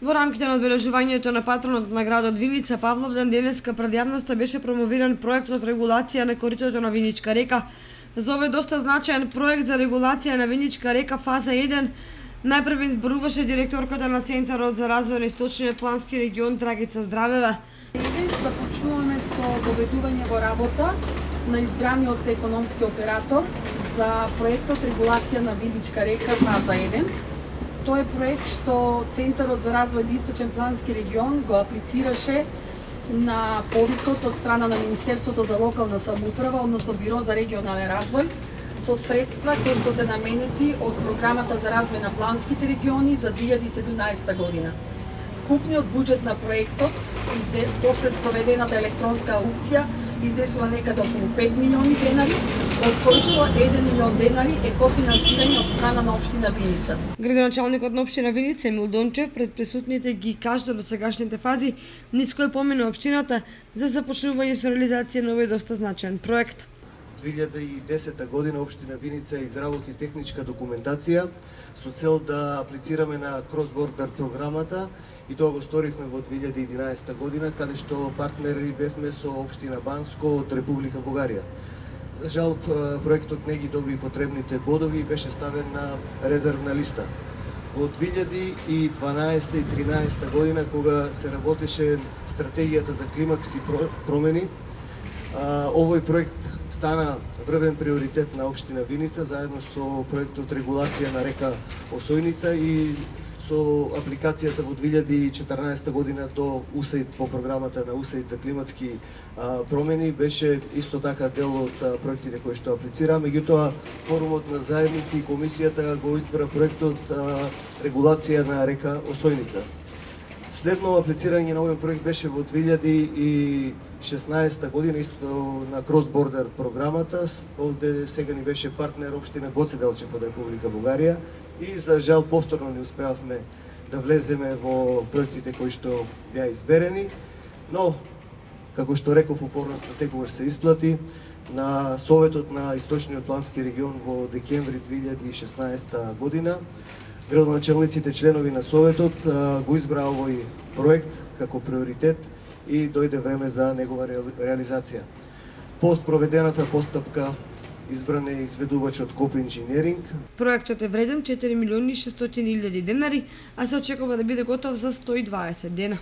Во рамките на одбележувањето на патронот на градот Виница Павловден, денеска пред јавноста беше промовиран проектот регулација на коритото на Виничка река. За овој доста значаен проект за регулација на Виничка река фаза 1 најпрв изборуваше директорката на Центарот за развој на Источниот плански регион Драгица Здравева. Денес започнуваме со доведување во работа на избраниот економски оператор за проектот регулација на Виничка река фаза 1. Тој е проект што Центарот за развој на Источен плански регион го аплицираше на повикот од страна на Министерството за локална самоуправа, односно Биро за регионален развој, со средства кои што се наменети од Програмата за развој на планските региони за 2017 година. Вкупниот буџет на проектот, после спроведената електронска аукција, изесува некаде околу 5 милиони денари, од кои што 1 милион денари е кофинансирање од страна на општина Виница. Градоначалникот на општина Виница Емил Дончев пред присутните ги кажа до сегашните фази низ кој помина општината за започнување со реализација на овој доста значаен проект. 2010 година општина Виница изработи техничка документација со цел да аплицираме на крос-бордер програмата и тоа го сторивме во 2011 година, каде што партнери бевме со општина Банско од Република Бугарија. За жал, проектот не ги доби потребните бодови и беше ставен на резервна листа. Во 2012 и 2013 година, кога се работеше стратегијата за климатски промени, овој проект стана врвен приоритет на општина Виница, заедно со проектот регулација на река Осојница и со апликацијата во 2014 година до УСАИД по програмата на УСАИД за климатски промени беше исто така дел од проектите кои што аплицираа. Меѓутоа, форумот на заедници и комисијата го избра проектот регулација на река Осојница. Следно аплицирање на овој проект беше во 2016 година, исто на крос-бордер програмата. Овде сега ни беше партнер општина Гоце Делчев од Република Бугарија и за жал повторно не успеавме да влеземе во проектите кои што беа изберени, но како што реков, упорноста секогаш се исплати. На Советот на Источниот плански регион во декември 2016 година градоначалниците членови на Советот го избраа овој проект како приоритет и дојде време за негова реализација. По спроведената постапка избран е изведувачот КОП Инженеринг. Проектот е вреден 4 милиони 600 илјади денари, а се очекува да биде готов за 120 дена.